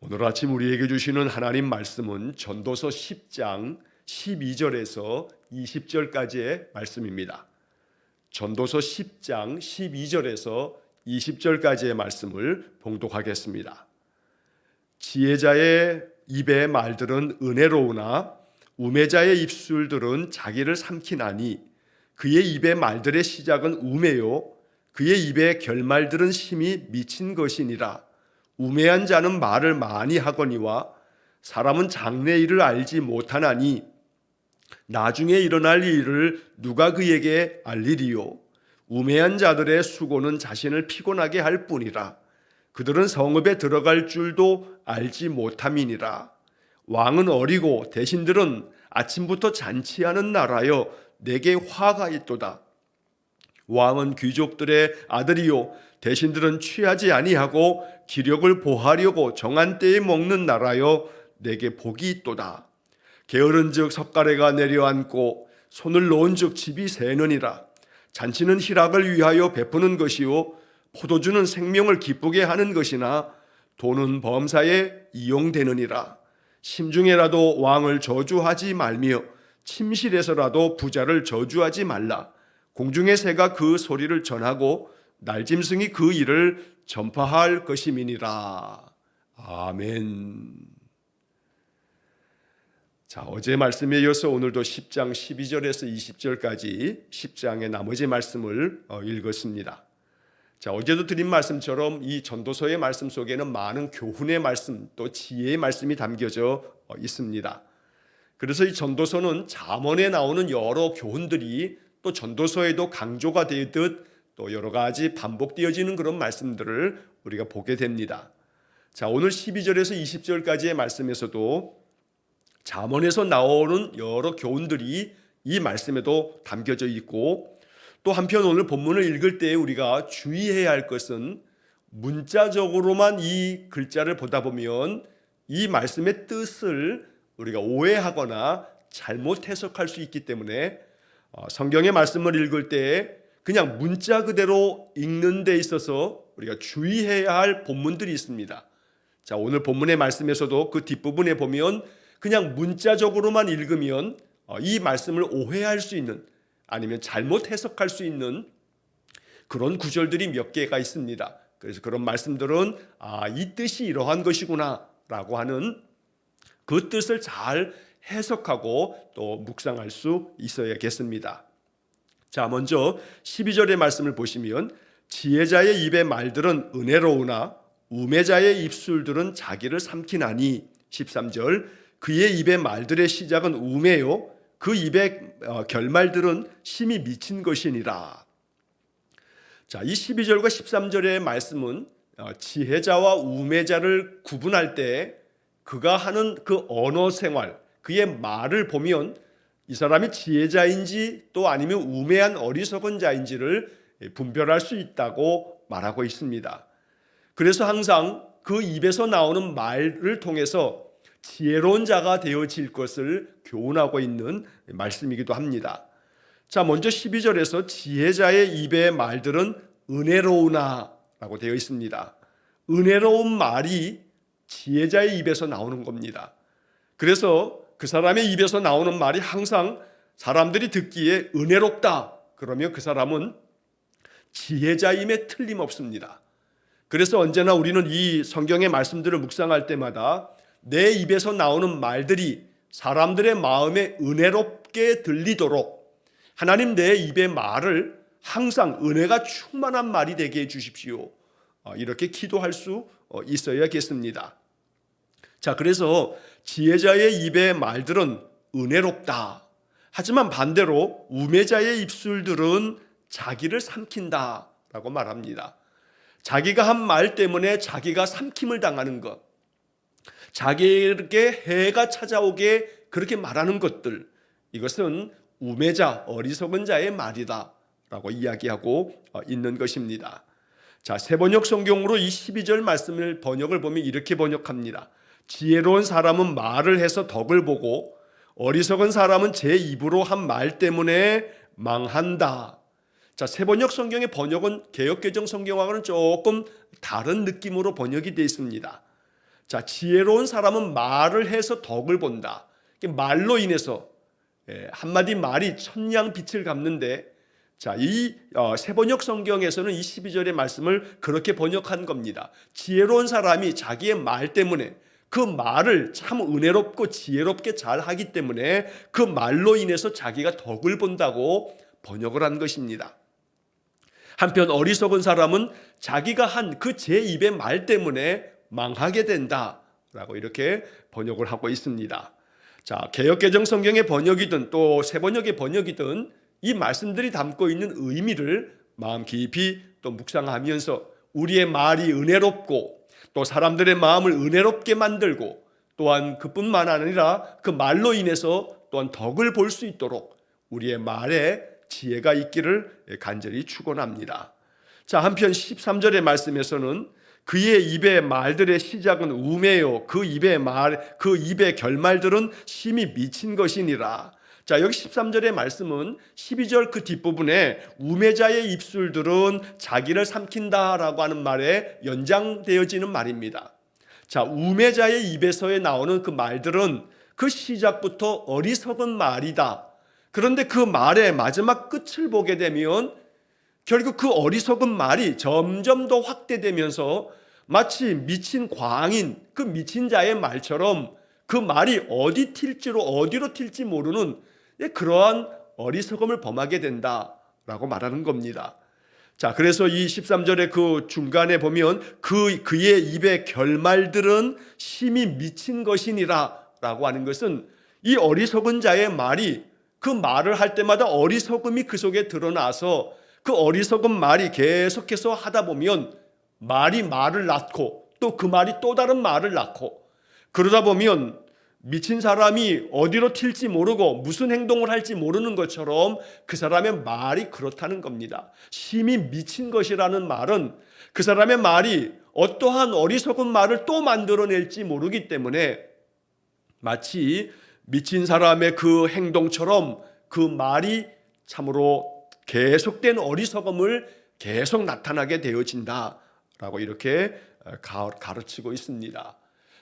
오늘 아침 우리에게 주시는 하나님 말씀은 전도서 10장 12절에서 20절까지의 말씀입니다. 전도서 10장 12절에서 20절까지의 말씀을 봉독하겠습니다. 지혜자의 입의 말들은 은혜로우나 우매자의 입술들은 자기를 삼키나니 그의 입의 말들의 시작은 우매요 그의 입의 결말들은 심히 미친 것이니라. 우매한 자는 말을 많이 하거니와 사람은 장래 일을 알지 못하나니 나중에 일어날 일을 누가 그에게 알리리요. 우매한 자들의 수고는 자신을 피곤하게 할 뿐이라. 그들은 성읍에 들어갈 줄도 알지 못함이니라. 왕은 어리고 대신들은 아침부터 잔치하는 나라여 내게 화가 있도다. 왕은 귀족들의 아들이요 대신들은 취하지 아니하고 기력을 보하려고 정한 때에 먹는 나라여 내게 복이 있도다. 게으른즉 석가래가 내려앉고 손을 놓은즉 집이 새느니라. 잔치는 희락을 위하여 베푸는 것이요 포도주는 생명을 기쁘게 하는 것이나 돈은 범사에 이용되느니라. 심중에라도 왕을 저주하지 말며 침실에서라도 부자를 저주하지 말라. 공중의 새가 그 소리를 전하고 날짐승이 그 일을 전파할 것임이니라. 아멘. 자, 어제 말씀에 이어서 오늘도 10장 12절에서 20절까지 10장의 나머지 말씀을 읽었습니다. 자, 어제도 드린 말씀처럼 이 전도서의 말씀 속에는 많은 교훈의 말씀 또 지혜의 말씀이 담겨져 있습니다. 그래서 이 전도서는 잠언에 나오는 여러 교훈들이 또 전도서에도 강조가 되듯 또 여러 가지 반복되어지는 그런 말씀들을 우리가 보게 됩니다. 자, 오늘 12절에서 20절까지의 말씀에서도 잠언에서 나오는 여러 교훈들이 이 말씀에도 담겨져 있고 또 한편 오늘 본문을 읽을 때 우리가 주의해야 할 것은 문자적으로만 이 글자를 보다 보면 이 말씀의 뜻을 우리가 오해하거나 잘못 해석할 수 있기 때문에 성경의 말씀을 읽을 때 그냥 문자 그대로 읽는 데 있어서 우리가 주의해야 할 본문들이 있습니다. 자, 오늘 본문의 말씀에서도 그 뒷부분에 보면 그냥 문자적으로만 읽으면 이 말씀을 오해할 수 있는 아니면 잘못 해석할 수 있는 그런 구절들이 몇 개가 있습니다. 그래서 그런 말씀들은 이 뜻이 이러한 것이구나 라고 하는 그 뜻을 잘 해석하고 또 묵상할 수 있어야겠습니다. 자, 먼저 12절의 말씀을 보시면 지혜자의 입의 말들은 은혜로우나 우매자의 입술들은 자기를 삼키나니 13절 그의 입의 말들의 시작은 우매요 그 입의 결말들은 심히 미친 것이니라. 자, 이 12절과 13절의 말씀은 지혜자와 우매자를 구분할 때 그가 하는 그 언어 생활 그의 말을 보면 이 사람이 지혜자인지 또 아니면 우매한 어리석은 자인지를 분별할 수 있다고 말하고 있습니다. 그래서 항상 그 입에서 나오는 말을 통해서 지혜로운 자가 되어질 것을 교훈하고 있는 말씀이기도 합니다. 자, 먼저 12절에서 지혜자의 입의 말들은 은혜로우나 라고 되어 있습니다. 은혜로운 말이 지혜자의 입에서 나오는 겁니다. 그래서 그 사람의 입에서 나오는 말이 항상 사람들이 듣기에 은혜롭다 그러면 그 사람은 지혜자임에 틀림없습니다. 그래서 언제나 우리는 이 성경의 말씀들을 묵상할 때마다 내 입에서 나오는 말들이 사람들의 마음에 은혜롭게 들리도록 하나님 내 입의 말을 항상 은혜가 충만한 말이 되게 해주십시오. 이렇게 기도할 수 있어야겠습니다. 자, 그래서 지혜자의 입의 말들은 은혜롭다. 하지만 반대로 우매자의 입술들은 자기를 삼킨다 라고 말합니다. 자기가 한 말 때문에 자기가 삼킴을 당하는 것, 자기에게 해가 찾아오게 그렇게 말하는 것들, 이것은 우매자, 어리석은 자의 말이다 라고 이야기하고 있는 것입니다. 자, 새번역 성경으로 이 12절 말씀을 번역을 보면 이렇게 번역합니다. 지혜로운 사람은 말을 해서 덕을 보고 어리석은 사람은 제 입으로 한 말 때문에 망한다. 자, 새번역 성경의 번역은 개역개정 성경하고는 조금 다른 느낌으로 번역이 되어 있습니다. 자, 지혜로운 사람은 말을 해서 덕을 본다. 말로 인해서 한마디 말이 천냥 빛을 갚는데, 자, 이 세번역 성경에서는 이 12절의 말씀을 그렇게 번역한 겁니다. 지혜로운 사람이 자기의 말 때문에, 그 말을 참 은혜롭고 지혜롭게 잘 하기 때문에 그 말로 인해서 자기가 덕을 본다고 번역을 한 것입니다. 한편 어리석은 사람은 자기가 한 그 제 입의 말 때문에 망하게 된다라고 이렇게 번역을 하고 있습니다. 자, 개역개정 성경의 번역이든 또 세번역의 번역이든 이 말씀들이 담고 있는 의미를 마음 깊이 또 묵상하면서 우리의 말이 은혜롭고 또 사람들의 마음을 은혜롭게 만들고 또한 그뿐만 아니라 그 말로 인해서 또한 덕을 볼 수 있도록 우리의 말에 지혜가 있기를 간절히 축원합니다. 자, 한편 13절의 말씀에서는 그의 입의 말들의 시작은 우매요 그 입의 결말들은 심히 미친 것이니라. 자, 여기 13절의 말씀은 12절 그 뒷부분에 우매자의 입술들은 자기를 삼킨다라고 하는 말에 연장되어지는 말입니다. 자, 우매자의 입에서 나오는 그 말들은 그 시작부터 어리석은 말이다. 그런데 그 말의 마지막 끝을 보게 되면 결국 그 어리석은 말이 점점 더 확대되면서 마치 미친 광인, 그 미친 자의 말처럼 그 말이 어디로 튈지 모르는 그러한 어리석음을 범하게 된다라고 말하는 겁니다. 자, 그래서 이 13절의 그 중간에 보면 그의 입의 결말들은 심히 미친 것이니라 라고 하는 것은 이 어리석은 자의 말이 그 말을 할 때마다 어리석음이 그 속에 드러나서 그 어리석은 말이 계속해서 하다 보면 말이 말을 낳고 또 그 말이 또 다른 말을 낳고 그러다 보면 미친 사람이 어디로 튈지 모르고 무슨 행동을 할지 모르는 것처럼 그 사람의 말이 그렇다는 겁니다. 심히 미친 것이라는 말은 그 사람의 말이 어떠한 어리석은 말을 또 만들어낼지 모르기 때문에 마치 미친 사람의 그 행동처럼 그 말이 참으로 계속된 어리석음을 계속 나타나게 되어진다라고 이렇게 가르치고 있습니다.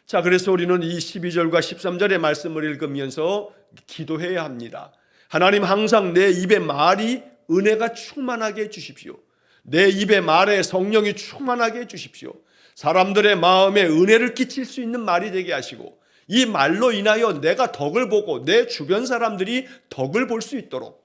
자, 그래서 우리는 이 12절과 13절의 말씀을 읽으면서 기도해야 합니다. 하나님, 항상 내 입의 말이 은혜가 충만하게 해주십시오. 내 입의 말에 성령이 충만하게 해주십시오. 사람들의 마음에 은혜를 끼칠 수 있는 말이 되게 하시고 이 말로 인하여 내가 덕을 보고 내 주변 사람들이 덕을 볼 수 있도록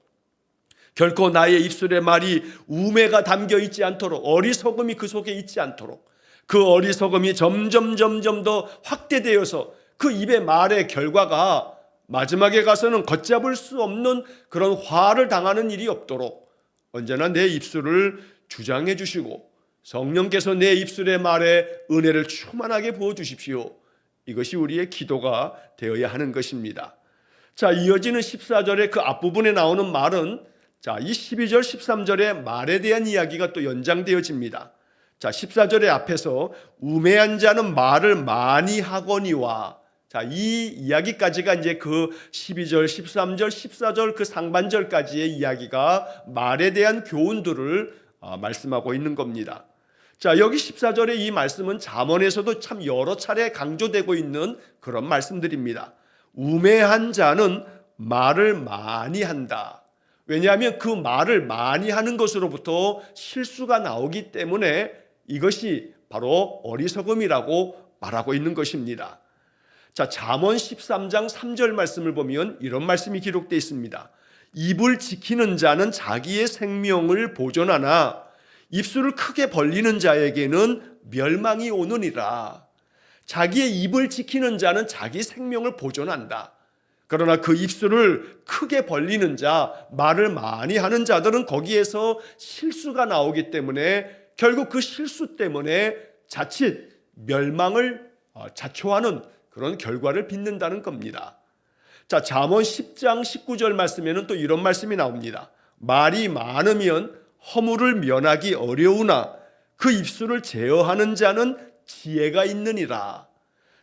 결코 나의 입술의 말이 우매가 담겨 있지 않도록 어리석음이 그 속에 있지 않도록 그 어리석음이 점점 더 확대되어서 그 입의 말의 결과가 마지막에 가서는 걷잡을 수 없는 그런 화를 당하는 일이 없도록 언제나 내 입술을 주장해 주시고 성령께서 내 입술의 말에 은혜를 충만하게 부어주십시오. 이것이 우리의 기도가 되어야 하는 것입니다. 자, 이어지는 14절의 그 앞부분에 나오는 말은 자, 이 12절 13절의 말에 대한 이야기가 또 연장되어집니다. 자, 14절의 앞에서 우매한 자는 말을 많이 하거니와 자, 이 이야기까지가 이제 그 12절, 13절, 14절 그 상반절까지의 이야기가 말에 대한 교훈들을 말씀하고 있는 겁니다. 자, 여기 14절의 이 말씀은 잠언에서도 참 여러 차례 강조되고 있는 그런 말씀들입니다. 우매한 자는 말을 많이 한다. 왜냐하면 그 말을 많이 하는 것으로부터 실수가 나오기 때문에 이것이 바로 어리석음이라고 말하고 있는 것입니다. 자, 잠언 13장 3절 말씀을 보면 이런 말씀이 기록되어 있습니다. 입을 지키는 자는 자기의 생명을 보존하나 입술을 크게 벌리는 자에게는 멸망이 오느니라. 자기의 입을 지키는 자는 자기 생명을 보존한다. 그러나 그 입술을 크게 벌리는 자, 말을 많이 하는 자들은 거기에서 실수가 나오기 때문에 결국 그 실수 때문에 자칫 멸망을 자초하는 그런 결과를 빚는다는 겁니다. 자, 잠언 10장 19절 말씀에는 또 이런 말씀이 나옵니다. 말이 많으면 허물을 면하기 어려우나 그 입술을 제어하는 자는 지혜가 있느니라.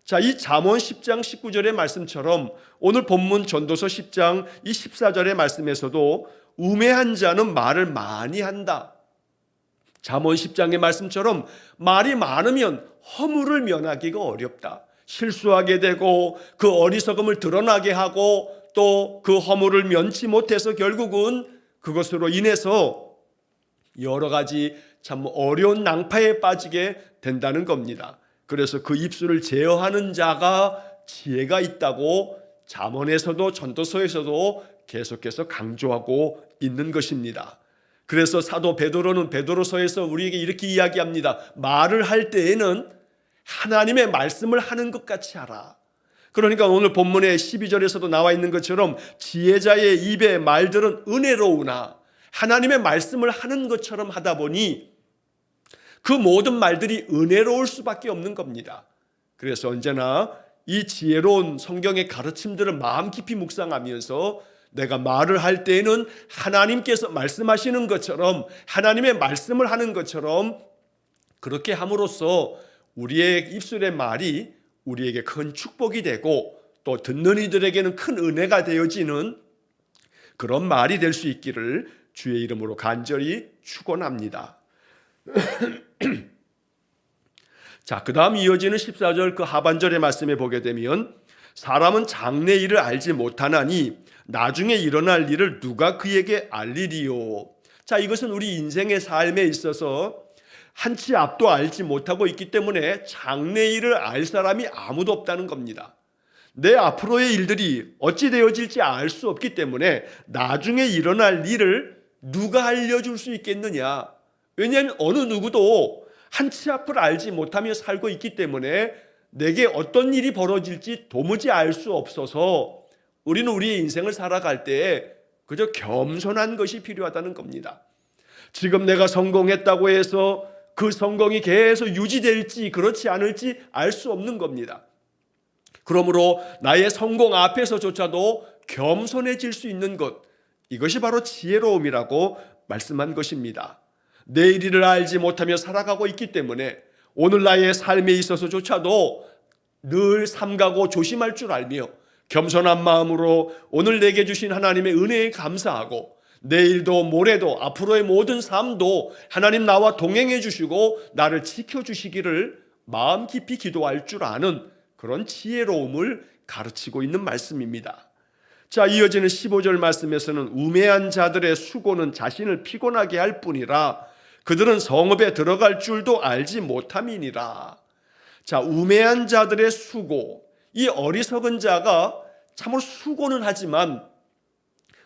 자, 이 잠언 10장 19절의 말씀처럼 오늘 본문 전도서 10장 이 14절의 말씀에서도 우매한 자는 말을 많이 한다. 잠언 10장의 말씀처럼 말이 많으면 허물을 면하기가 어렵다. 실수하게 되고 그 어리석음을 드러나게 하고 또 그 허물을 면치 못해서 결국은 그것으로 인해서 여러 가지 참 어려운 낭파에 빠지게 된다는 겁니다. 그래서 그 입술을 제어하는 자가 지혜가 있다고 잠언에서도 전도서에서도 계속해서 강조하고 있는 것입니다. 그래서 사도 베드로는 베드로서에서 우리에게 이렇게 이야기합니다. 말을 할 때에는 하나님의 말씀을 하는 것 같이 하라. 그러니까 오늘 본문의 12절에서도 나와 있는 것처럼 지혜자의 입의 말들은 은혜로우나 하나님의 말씀을 하는 것처럼 하다 보니 그 모든 말들이 은혜로울 수밖에 없는 겁니다. 그래서 언제나 이 지혜로운 성경의 가르침들을 마음 깊이 묵상하면서 내가 말을 할 때에는 하나님께서 말씀하시는 것처럼 하나님의 말씀을 하는 것처럼 그렇게 함으로써 우리의 입술의 말이 우리에게 큰 축복이 되고 또 듣는 이들에게는 큰 은혜가 되어지는 그런 말이 될 수 있기를 주의 이름으로 간절히 축원합니다. 자, 그 다음 이어지는 14절 그 하반절의 말씀에 보게 되면 사람은 장래 일을 알지 못하나니 나중에 일어날 일을 누가 그에게 알리리요. 자, 이것은 우리 인생의 삶에 있어서 한치 앞도 알지 못하고 있기 때문에 장래 일을 알 사람이 아무도 없다는 겁니다. 내 앞으로의 일들이 어찌 되어질지 알 수 없기 때문에 나중에 일어날 일을 누가 알려줄 수 있겠느냐. 왜냐하면 어느 누구도 한치 앞을 알지 못하며 살고 있기 때문에 내게 어떤 일이 벌어질지 도무지 알 수 없어서 우리는 우리의 인생을 살아갈 때 그저 겸손한 것이 필요하다는 겁니다. 지금 내가 성공했다고 해서 그 성공이 계속 유지될지 그렇지 않을지 알 수 없는 겁니다. 그러므로 나의 성공 앞에서조차도 겸손해질 수 있는 것, 이것이 바로 지혜로움이라고 말씀한 것입니다. 내일 일을 알지 못하며 살아가고 있기 때문에 오늘 나의 삶에 있어서조차도 늘 삼가고 조심할 줄 알며 겸손한 마음으로 오늘 내게 주신 하나님의 은혜에 감사하고 내일도 모레도 앞으로의 모든 삶도 하나님 나와 동행해 주시고 나를 지켜주시기를 마음 깊이 기도할 줄 아는 그런 지혜로움을 가르치고 있는 말씀입니다. 자, 이어지는 15절 말씀에서는 우매한 자들의 수고는 자신을 피곤하게 할 뿐이라 그들은 성읍에 들어갈 줄도 알지 못함이니라. 자, 우매한 자들의 수고, 이 어리석은 자가 참으로 수고는 하지만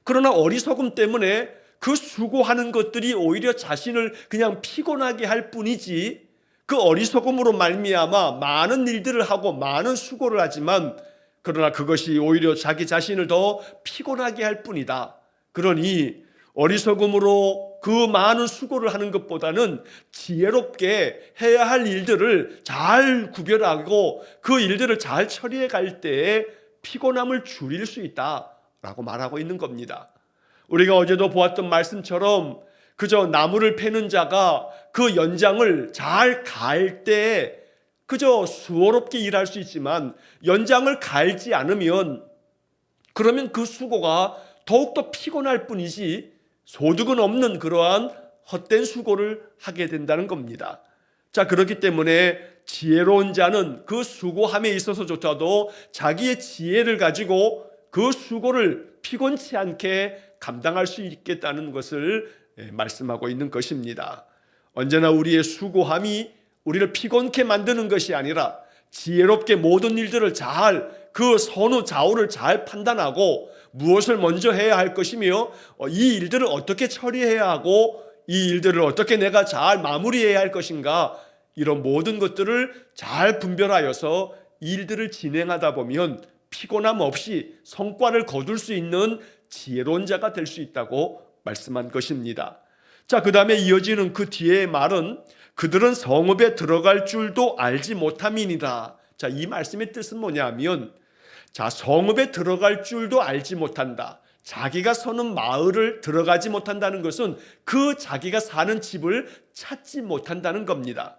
그러나 어리석음 때문에 그 수고하는 것들이 오히려 자신을 그냥 피곤하게 할 뿐이지 그 어리석음으로 말미암아 많은 일들을 하고 많은 수고를 하지만 그러나 그것이 오히려 자기 자신을 더 피곤하게 할 뿐이다. 그러니 어리석음으로 그 많은 수고를 하는 것보다는 지혜롭게 해야 할 일들을 잘 구별하고 그 일들을 잘 처리해 갈 때에 피곤함을 줄일 수 있다라고 말하고 있는 겁니다. 우리가 어제도 보았던 말씀처럼 그저 나무를 패는 자가 그 연장을 잘 갈 때 그저 수월롭게 일할 수 있지만 연장을 갈지 않으면 그러면 그 수고가 더욱더 피곤할 뿐이지 소득은 없는 그러한 헛된 수고를 하게 된다는 겁니다. 자, 그렇기 때문에 지혜로운 자는 그 수고함에 있어서조차도 자기의 지혜를 가지고 그 수고를 피곤치 않게 감당할 수 있겠다는 것을 말씀하고 있는 것입니다. 언제나 우리의 수고함이 우리를 피곤케 만드는 것이 아니라 지혜롭게 모든 일들을 잘 그 선후 좌우를 잘 판단하고 무엇을 먼저 해야 할 것이며 이 일들을 어떻게 처리해야 하고 이 일들을 어떻게 내가 잘 마무리해야 할 것인가, 이런 모든 것들을 잘 분별하여서 일들을 진행하다 보면 피곤함 없이 성과를 거둘 수 있는 지혜로운 자가 될 수 있다고 말씀한 것입니다. 자, 그 다음에 이어지는 그 뒤의 말은 그들은 성읍에 들어갈 줄도 알지 못함이니라. 자, 이 말씀의 뜻은 뭐냐면, 자, 성읍에 들어갈 줄도 알지 못한다. 자기가 사는 마을을 들어가지 못한다는 것은 그 자기가 사는 집을 찾지 못한다는 겁니다.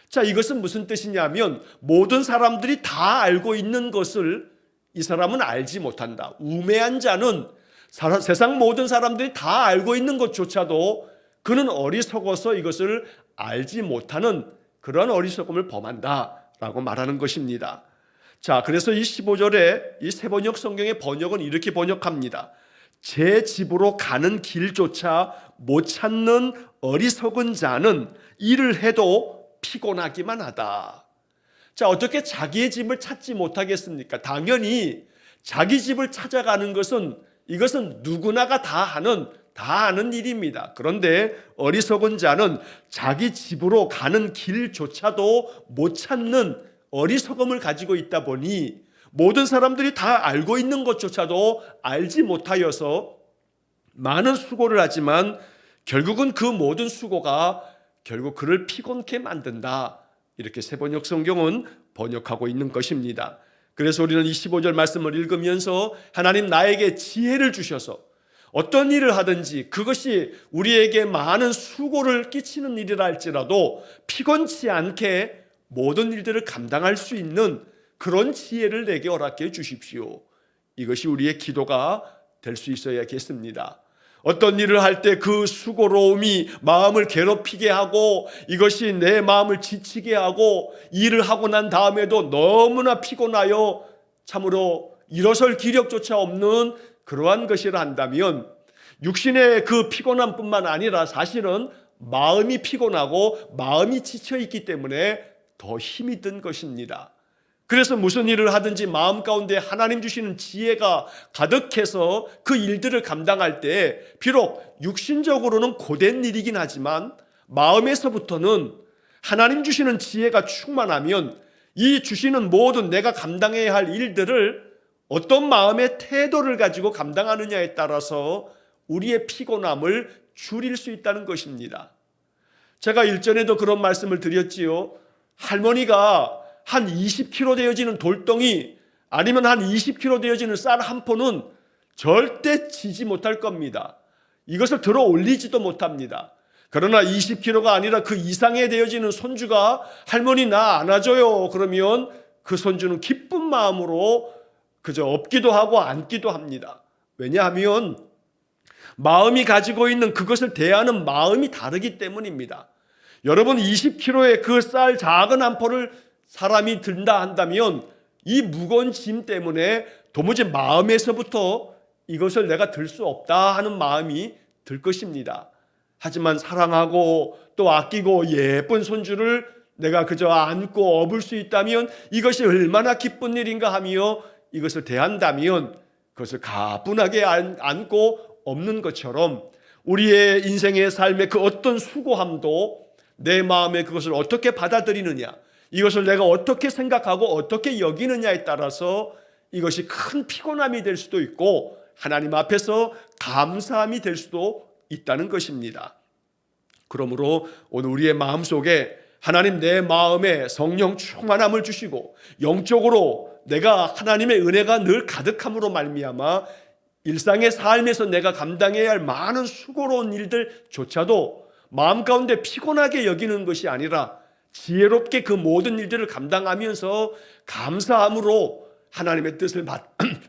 자, 이것은 무슨 뜻이냐면 모든 사람들이 다 알고 있는 것을 이 사람은 알지 못한다. 우매한 자는 세상 모든 사람들이 다 알고 있는 것조차도 그는 어리석어서 이것을 알지 못하는 그런 어리석음을 범한다라고 말하는 것입니다. 자, 그래서 이 15절에 이 세번역 성경의 번역은 이렇게 번역합니다. 제 집으로 가는 길조차 못 찾는 어리석은 자는 일을 해도 피곤하기만 하다. 자, 어떻게 자기의 집을 찾지 못하겠습니까? 당연히 자기 집을 찾아가는 것은 이것은 누구나가 다 하는 일입니다. 그런데 어리석은 자는 자기 집으로 가는 길조차도 못 찾는 어리석음을 가지고 있다 보니 모든 사람들이 다 알고 있는 것조차도 알지 못하여서 많은 수고를 하지만 결국은 그 모든 수고가 결국 그를 피곤케 만든다. 이렇게 세번역 성경은 번역하고 있는 것입니다. 그래서 우리는 이 15절 말씀을 읽으면서 하나님 나에게 지혜를 주셔서 어떤 일을 하든지 그것이 우리에게 많은 수고를 끼치는 일이라 할지라도 피곤치 않게 모든 일들을 감당할 수 있는 그런 지혜를 내게 허락해 주십시오. 이것이 우리의 기도가 될 수 있어야겠습니다. 어떤 일을 할 때 그 수고로움이 마음을 괴롭히게 하고 이것이 내 마음을 지치게 하고 일을 하고 난 다음에도 너무나 피곤하여 참으로 일어설 기력조차 없는 그러한 것이라 한다면 육신의 그 피곤함뿐만 아니라 사실은 마음이 피곤하고 마음이 지쳐 있기 때문에 더 힘이 든 것입니다. 그래서 무슨 일을 하든지 마음 가운데 하나님 주시는 지혜가 가득해서 그 일들을 감당할 때 비록 육신적으로는 고된 일이긴 하지만 마음에서부터는 하나님 주시는 지혜가 충만하면 이 주시는 모든 내가 감당해야 할 일들을 어떤 마음의 태도를 가지고 감당하느냐에 따라서 우리의 피곤함을 줄일 수 있다는 것입니다. 제가 일전에도 그런 말씀을 드렸지요. 할머니가 한 20kg 되어지는 돌덩이 아니면 한 20kg 되어지는 쌀 한 포는 절대 지지 못할 겁니다. 이것을 들어 올리지도 못합니다. 그러나 20kg가 아니라 그 이상에 되어지는 손주가 할머니 나 안아줘요. 그러면 그 손주는 기쁜 마음으로 그저 업기도 하고 안기도 합니다. 왜냐하면 마음이 가지고 있는 그것을 대하는 마음이 다르기 때문입니다. 여러분 20kg의 그 쌀 작은 한 포를 사람이 든다 한다면 이 무거운 짐 때문에 도무지 마음에서부터 이것을 내가 들 수 없다 하는 마음이 들 것입니다. 하지만 사랑하고 또 아끼고 예쁜 손주를 내가 그저 안고 업을 수 있다면 이것이 얼마나 기쁜 일인가 하며 이것을 대한다면 그것을 가뿐하게 안고 업는 것처럼 우리의 인생의 삶의 그 어떤 수고함도 내 마음에 그것을 어떻게 받아들이느냐, 이것을 내가 어떻게 생각하고 어떻게 여기느냐에 따라서 이것이 큰 피곤함이 될 수도 있고 하나님 앞에서 감사함이 될 수도 있다는 것입니다. 그러므로 오늘 우리의 마음속에 하나님 내 마음에 성령 충만함을 주시고 영적으로 내가 하나님의 은혜가 늘 가득함으로 말미암아 일상의 삶에서 내가 감당해야 할 많은 수고로운 일들조차도 마음 가운데 피곤하게 여기는 것이 아니라 지혜롭게 그 모든 일들을 감당하면서 감사함으로 하나님의 뜻을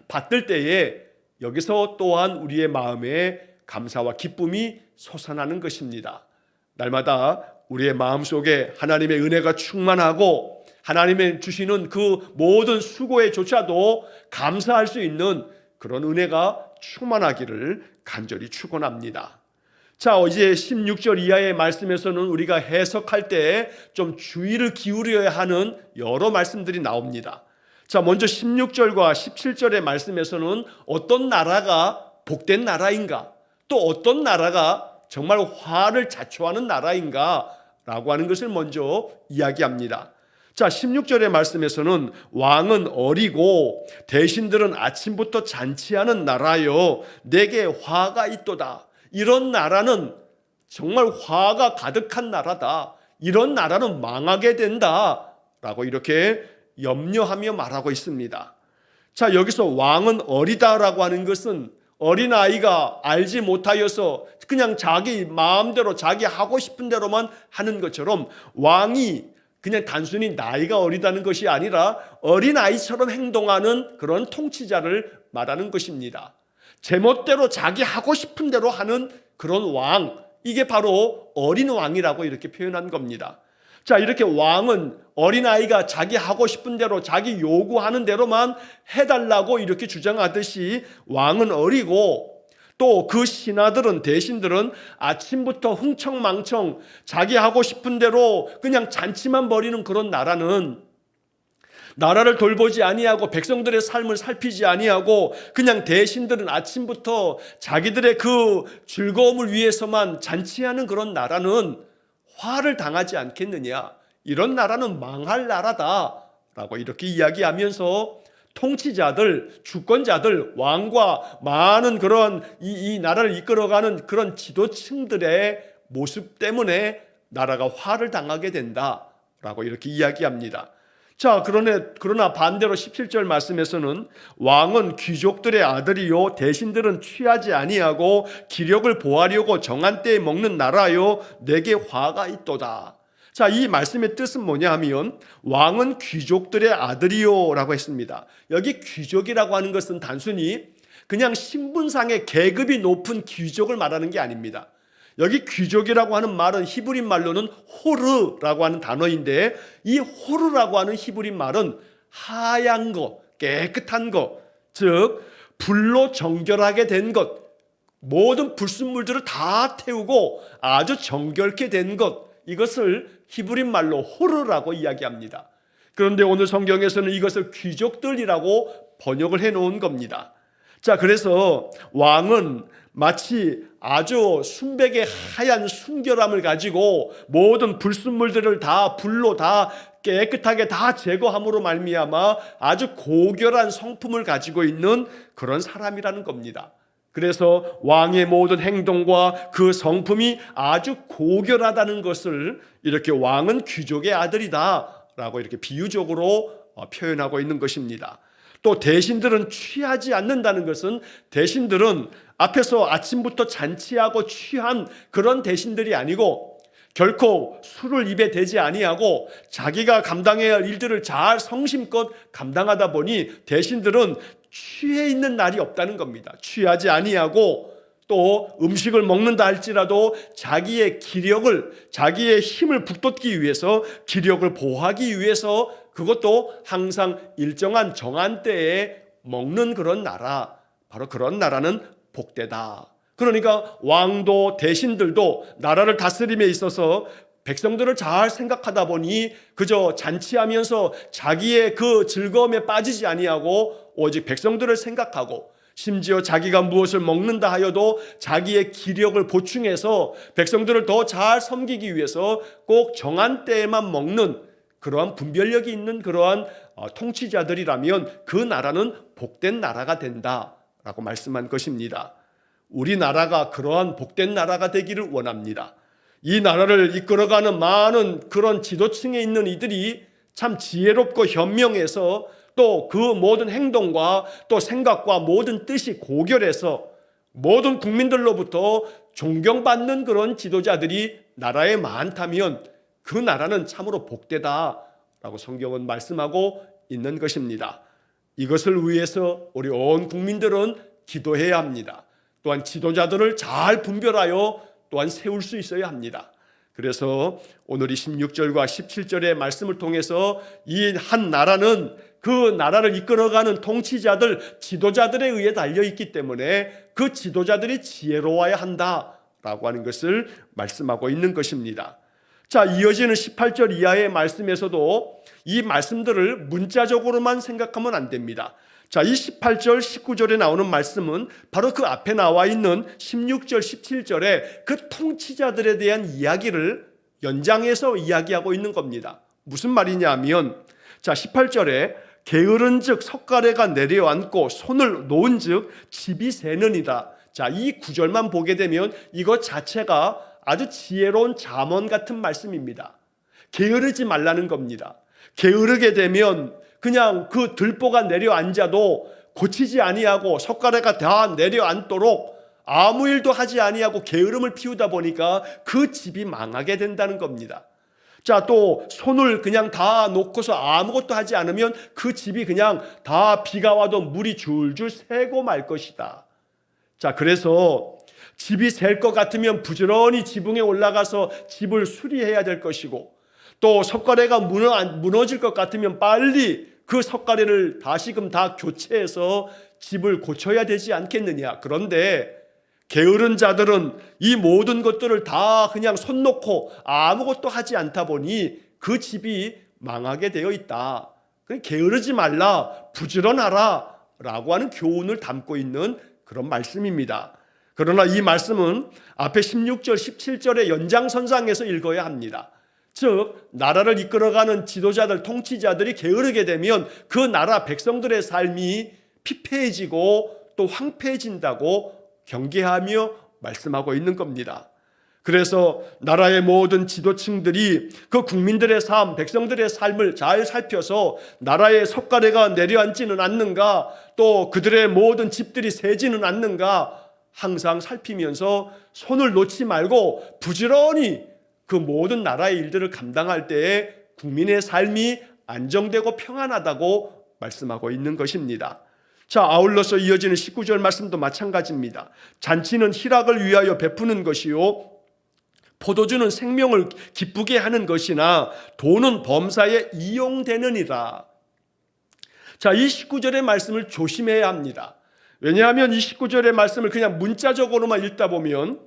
받들 때에 여기서 또한 우리의 마음에 감사와 기쁨이 솟아나는 것입니다. 날마다 우리의 마음속에 하나님의 은혜가 충만하고 하나님의 주시는 그 모든 수고에조차도 감사할 수 있는 그런 은혜가 충만하기를 간절히 축원합니다. 자, 이제 16절 이하의 말씀에서는 우리가 해석할 때 좀 주의를 기울여야 하는 여러 말씀들이 나옵니다. 자, 먼저 16절과 17절의 말씀에서는 어떤 나라가 복된 나라인가, 또 어떤 나라가 정말 화를 자초하는 나라인가 라고 하는 것을 먼저 이야기합니다. 자, 16절의 말씀에서는 왕은 어리고 대신들은 아침부터 잔치하는 나라여 내게 화가 있도다. 이런 나라는 정말 화가 가득한 나라다. 이런 나라는 망하게 된다 라고 이렇게 염려하며 말하고 있습니다. 자, 여기서 왕은 어리다라고 하는 것은 어린아이가 알지 못하여서 그냥 자기 마음대로 자기 하고 싶은 대로만 하는 것처럼 왕이 그냥 단순히 나이가 어리다는 것이 아니라 어린아이처럼 행동하는 그런 통치자를 말하는 것입니다. 제멋대로 자기 하고 싶은 대로 하는 그런 왕, 이게 바로 어린 왕이라고 이렇게 표현한 겁니다. 자, 이렇게 왕은 어린아이가 자기 하고 싶은 대로 자기 요구하는 대로만 해달라고 이렇게 주장하듯이 왕은 어리고 또 그 신하들은 대신들은 아침부터 흥청망청 자기 하고 싶은 대로 그냥 잔치만 벌이는 그런 나라를 돌보지 아니하고 백성들의 삶을 살피지 아니하고 그냥 대신들은 아침부터 자기들의 그 즐거움을 위해서만 잔치하는 그런 나라는 화를 당하지 않겠느냐, 이런 나라는 망할 나라다라고 이렇게 이야기하면서 통치자들, 주권자들, 왕과 많은 그런 이 나라를 이끌어가는 그런 지도층들의 모습 때문에 나라가 화를 당하게 된다라고 이렇게 이야기합니다. 자, 그러나 반대로 17절 말씀에서는 왕은 귀족들의 아들이요 대신들은 취하지 아니하고 기력을 보하려고 정한 때에 먹는 나라요 내게 화가 있도다. 자, 이 말씀의 뜻은 뭐냐 하면 왕은 귀족들의 아들이요 라고 했습니다. 여기 귀족이라고 하는 것은 단순히 그냥 신분상의 계급이 높은 귀족을 말하는 게 아닙니다. 여기 귀족이라고 하는 말은 히브리 말로는 호르라고 하는 단어인데, 이 호르라고 하는 히브리 말은 하얀 것, 깨끗한 것, 즉 불로 정결하게 된 것, 모든 불순물들을 다 태우고 아주 정결케 된 것, 이것을 히브리 말로 호르라고 이야기합니다. 그런데 오늘 성경에서는 이것을 귀족들이라고 번역을 해놓은 겁니다. 자, 그래서 왕은 마치 아주 순백의 하얀 순결함을 가지고 모든 불순물들을 다 불로 다 깨끗하게 다 제거함으로 말미암아 아주 고결한 성품을 가지고 있는 그런 사람이라는 겁니다. 그래서 왕의 모든 행동과 그 성품이 아주 고결하다는 것을 이렇게 왕은 귀족의 아들이다 라고 이렇게 비유적으로 표현하고 있는 것입니다. 또 대신들은 취하지 않는다는 것은 대신들은 앞에서 아침부터 잔치하고 취한 그런 대신들이 아니고 결코 술을 입에 대지 아니하고 자기가 감당해야 할 일들을 잘 성심껏 감당하다 보니 대신들은 취해 있는 날이 없다는 겁니다. 취하지 아니하고 또 음식을 먹는다 할지라도 자기의 기력을, 자기의 힘을 북돋기 위해서, 기력을 보호하기 위해서 그것도 항상 일정한 정한 때에 먹는 그런 나라, 바로 그런 나라는 복되다. 그러니까 왕도 대신들도 나라를 다스림에 있어서 백성들을 잘 생각하다 보니 그저 잔치하면서 자기의 그 즐거움에 빠지지 아니하고 오직 백성들을 생각하고 심지어 자기가 무엇을 먹는다 하여도 자기의 기력을 보충해서 백성들을 더 잘 섬기기 위해서 꼭 정한 때에만 먹는 그러한 분별력이 있는 그러한 통치자들이라면 그 나라는 복된 나라가 된다라고 말씀한 것입니다. 우리나라가 그러한 복된 나라가 되기를 원합니다. 이 나라를 이끌어가는 많은 그런 지도층에 있는 이들이 참 지혜롭고 현명해서 또 그 모든 행동과 또 생각과 모든 뜻이 고결해서 모든 국민들로부터 존경받는 그런 지도자들이 나라에 많다면 그 나라는 참으로 복되다라고 성경은 말씀하고 있는 것입니다. 이것을 위해서 우리 온 국민들은 기도해야 합니다. 또한 지도자들을 잘 분별하여 또한 세울 수 있어야 합니다. 그래서 오늘 이 16절과 17절의 말씀을 통해서 이 한 나라는 그 나라를 이끌어가는 통치자들, 지도자들에 의해 달려있기 때문에 그 지도자들이 지혜로워야 한다라고 하는 것을 말씀하고 있는 것입니다. 자, 이어지는 18절 이하의 말씀에서도 이 말씀들을 문자적으로만 생각하면 안 됩니다. 자, 이 18절, 19절에 나오는 말씀은 바로 그 앞에 나와 있는 16절, 17절에 그 통치자들에 대한 이야기를 연장해서 이야기하고 있는 겁니다. 무슨 말이냐 하면, 자, 18절에 게으른 즉 석가래가 내려앉고 손을 놓은 즉 집이 새느니라. 자, 이 구절만 보게 되면 이것 자체가 아주 지혜로운 잠언 같은 말씀입니다. 게으르지 말라는 겁니다. 게으르게 되면 그냥 그 들보가 내려앉아도 고치지 아니하고 석가래가 다 내려앉도록 아무 일도 하지 아니하고 게으름을 피우다 보니까 그 집이 망하게 된다는 겁니다. 자, 또 손을 그냥 다 놓고서 아무것도 하지 않으면 그 집이 그냥 다 비가 와도 물이 줄줄 새고 말 것이다. 자, 그래서 집이 셀 것 같으면 부지런히 지붕에 올라가서 집을 수리해야 될 것이고 또 석가래가 무너질 것 같으면 빨리 그 석가래를 다시금 다 교체해서 집을 고쳐야 되지 않겠느냐. 그런데 게으른 자들은 이 모든 것들을 다 그냥 손 놓고 아무것도 하지 않다 보니 그 집이 망하게 되어 있다. 게으르지 말라, 부지런하라 라고 하는 교훈을 담고 있는 그런 말씀입니다. 그러나 이 말씀은 앞에 16절, 17절의 연장선상에서 읽어야 합니다. 즉 나라를 이끌어가는 지도자들, 통치자들이 게으르게 되면 그 나라 백성들의 삶이 피폐해지고 또 황폐해진다고 경계하며 말씀하고 있는 겁니다. 그래서 나라의 모든 지도층들이 그 국민들의 삶, 백성들의 삶을 잘 살펴서 나라의 석가래가 내려앉지는 않는가, 또 그들의 모든 집들이 새지는 않는가 항상 살피면서 손을 놓지 말고 부지런히 그 모든 나라의 일들을 감당할 때에 국민의 삶이 안정되고 평안하다고 말씀하고 있는 것입니다. 자, 아울러서 이어지는 19절 말씀도 마찬가지입니다. 잔치는 희락을 위하여 베푸는 것이요 포도주는 생명을 기쁘게 하는 것이나 돈은 범사에 이용되느니라. 자, 이 19절의 말씀을 조심해야 합니다. 왜냐하면 이 19절의 말씀을 그냥 문자적으로만 읽다 보면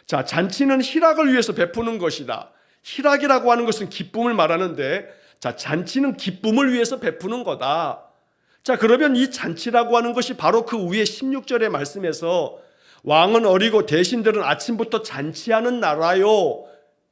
자, 잔치는 희락을 위해서 베푸는 것이다. 희락이라고 하는 것은 기쁨을 말하는데 자, 잔치는 기쁨을 위해서 베푸는 거다. 자, 그러면 이 잔치라고 하는 것이 바로 그 위에 16절의 말씀에서 왕은 어리고 대신들은 아침부터 잔치하는 나라요,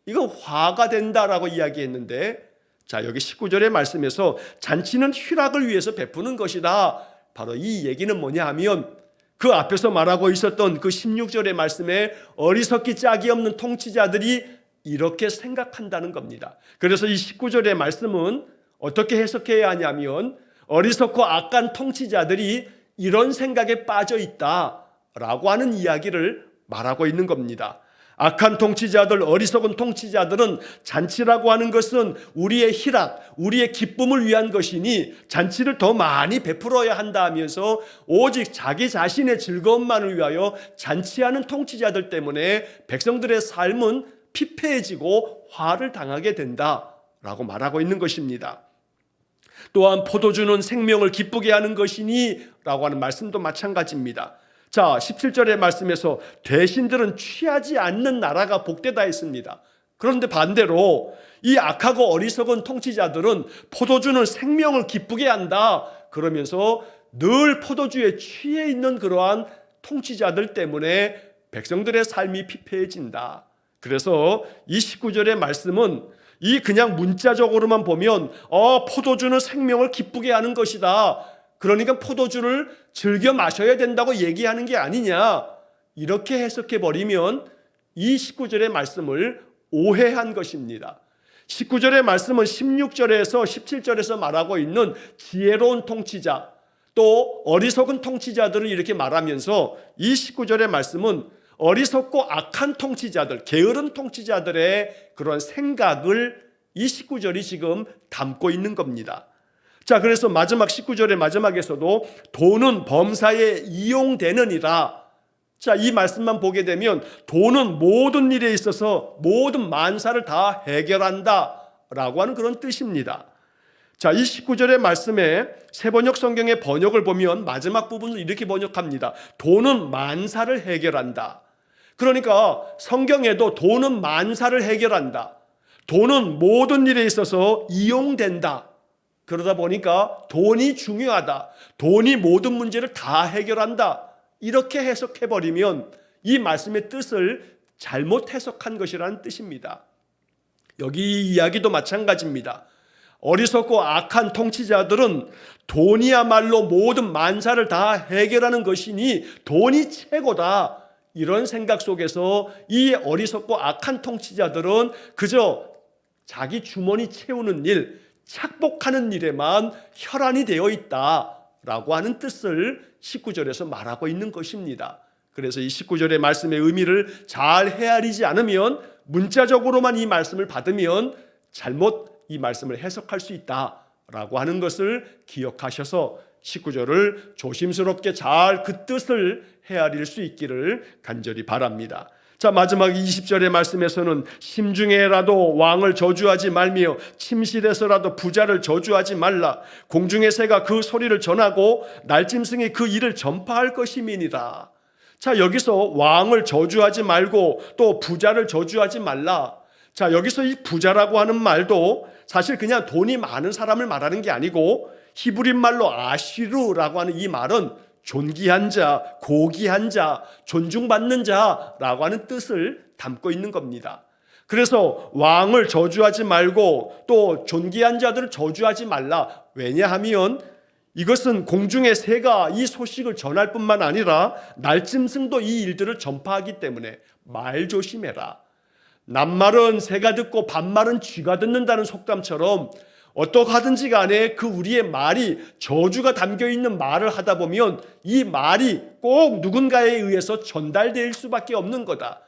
이거 화가 된다라고 이야기했는데 자, 여기 19절의 말씀에서 잔치는 희락을 위해서 베푸는 것이다. 바로 이 얘기는 뭐냐 하면 그 앞에서 말하고 있었던 그 16절의 말씀에 어리석기 짝이 없는 통치자들이 이렇게 생각한다는 겁니다. 그래서 이 19절의 말씀은 어떻게 해석해야 하냐면 어리석고 악한 통치자들이 이런 생각에 빠져 있다라고 하는 이야기를 말하고 있는 겁니다. 악한 통치자들, 어리석은 통치자들은 잔치라고 하는 것은 우리의 희락, 우리의 기쁨을 위한 것이니 잔치를 더 많이 베풀어야 한다 하면서 오직 자기 자신의 즐거움만을 위하여 잔치하는 통치자들 때문에 백성들의 삶은 피폐해지고 화를 당하게 된다라고 말하고 있는 것입니다. 또한 포도주는 생명을 기쁘게 하는 것이니 라고 하는 말씀도 마찬가지입니다. 자, 17절의 말씀에서 대신들은 취하지 않는 나라가 복되다 했습니다. 그런데 반대로 이 악하고 어리석은 통치자들은 포도주는 생명을 기쁘게 한다 그러면서 늘 포도주에 취해 있는 그러한 통치자들 때문에 백성들의 삶이 피폐해진다. 그래서 이 19절의 말씀은 이 그냥 문자적으로만 보면 포도주는 생명을 기쁘게 하는 것이다, 그러니까 포도주를 즐겨 마셔야 된다고 얘기하는 게 아니냐, 이렇게 해석해 버리면 이 19절의 말씀을 오해한 것입니다. 19절의 말씀은 16절에서 17절에서 말하고 있는 지혜로운 통치자, 또 어리석은 통치자들을 이렇게 말하면서 이 19절의 말씀은 어리석고 악한 통치자들, 게으른 통치자들의 그런 생각을 이 19절이 지금 담고 있는 겁니다. 자, 그래서 마지막 19절의 마지막에서도 돈은 범사에 이용되느니라. 자, 이 말씀만 보게 되면 돈은 모든 일에 있어서 모든 만사를 다 해결한다 라고 하는 그런 뜻입니다. 자, 이 19절의 말씀에 새번역 성경의 번역을 보면 마지막 부분을 이렇게 번역합니다. 돈은 만사를 해결한다. 그러니까 성경에도 돈은 만사를 해결한다, 돈은 모든 일에 있어서 이용된다, 그러다 보니까 돈이 중요하다, 돈이 모든 문제를 다 해결한다, 이렇게 해석해버리면 이 말씀의 뜻을 잘못 해석한 것이라는 뜻입니다. 여기 이야기도 마찬가지입니다. 어리석고 악한 통치자들은 돈이야말로 모든 만사를 다 해결하는 것이니 돈이 최고다, 이런 생각 속에서 이 어리석고 악한 통치자들은 그저 자기 주머니 채우는 일, 착복하는 일에만 혈안이 되어 있다라고 하는 뜻을 19절에서 말하고 있는 것입니다. 그래서 이 19절의 말씀의 의미를 잘 헤아리지 않으면, 문자적으로만 이 말씀을 받으면 잘못 이 말씀을 해석할 수 있다라고 하는 것을 기억하셔서 19절을 조심스럽게 잘 그 뜻을 헤아릴 수 있기를 간절히 바랍니다. 자, 마지막 20절의 말씀에서는 심중에라도 왕을 저주하지 말며 침실에서라도 부자를 저주하지 말라. 공중의 새가 그 소리를 전하고 날짐승이 그 일을 전파할 것임이니라. 자, 여기서 왕을 저주하지 말고 또 부자를 저주하지 말라. 자, 여기서 이 부자라고 하는 말도 사실 그냥 돈이 많은 사람을 말하는 게 아니고 히브리 말로 아시르라고 하는 이 말은 존귀한 자, 고귀한 자, 존중받는 자라고 하는 뜻을 담고 있는 겁니다. 그래서 왕을 저주하지 말고 또 존귀한 자들을 저주하지 말라. 왜냐하면 이것은 공중의 새가 이 소식을 전할 뿐만 아니라 날짐승도 이 일들을 전파하기 때문에 말 조심해라. 낱말은 새가 듣고 반말은 쥐가 듣는다는 속담처럼 어떠하든지 간에 그 우리의 말이 저주가 담겨있는 말을 하다 보면 이 말이 꼭 누군가에 의해서 전달될 수밖에 없는 거다.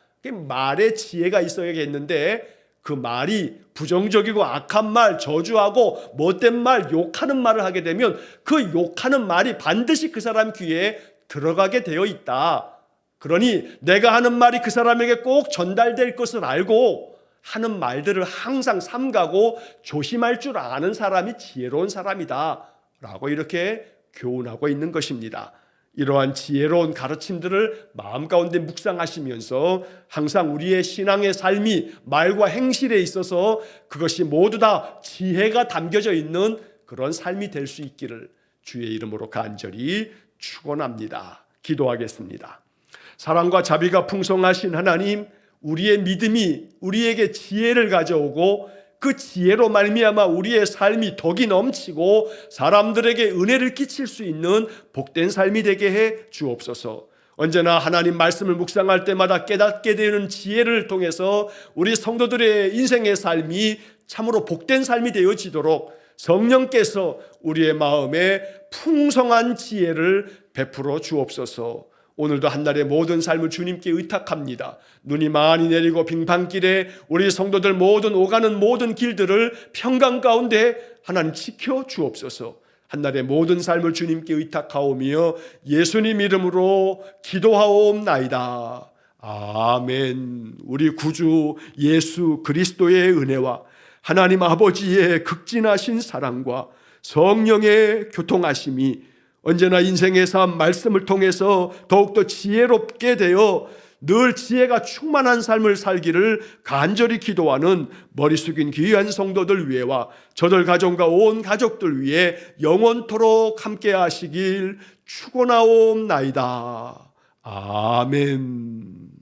말에 지혜가 있어야겠는데 그 말이 부정적이고 악한 말, 저주하고 못된 말, 욕하는 말을 하게 되면 그 욕하는 말이 반드시 그 사람 귀에 들어가게 되어 있다. 그러니 내가 하는 말이 그 사람에게 꼭 전달될 것을 알고 하는 말들을 항상 삼가고 조심할 줄 아는 사람이 지혜로운 사람이다 라고 이렇게 교훈하고 있는 것입니다. 이러한 지혜로운 가르침들을 마음 가운데 묵상하시면서 항상 우리의 신앙의 삶이 말과 행실에 있어서 그것이 모두 다 지혜가 담겨져 있는 그런 삶이 될 수 있기를 주의 이름으로 간절히 축원합니다. 기도하겠습니다. 사랑과 자비가 풍성하신 하나님, 우리의 믿음이 우리에게 지혜를 가져오고 그 지혜로 말미암아 우리의 삶이 덕이 넘치고 사람들에게 은혜를 끼칠 수 있는 복된 삶이 되게 해 주옵소서. 언제나 하나님 말씀을 묵상할 때마다 깨닫게 되는 지혜를 통해서 우리 성도들의 인생의 삶이 참으로 복된 삶이 되어지도록 성령께서 우리의 마음에 풍성한 지혜를 베풀어 주옵소서. 오늘도 한날의 모든 삶을 주님께 의탁합니다. 눈이 많이 내리고 빙판길에 우리 성도들 모든 오가는 모든 길들을 평강 가운데 하나님 지켜 주옵소서. 한날의 모든 삶을 주님께 의탁하오며 예수님 이름으로 기도하옵나이다. 아멘. 우리 구주 예수 그리스도의 은혜와 하나님 아버지의 극진하신 사랑과 성령의 교통하심이 언제나 인생의 삶 말씀을 통해서 더욱더 지혜롭게 되어 늘 지혜가 충만한 삶을 살기를 간절히 기도하는 머리 숙인 귀한 성도들 위해와 저들 가정과 온 가족들 위해 영원토록 함께 하시길 축원하옵나이다. 아멘.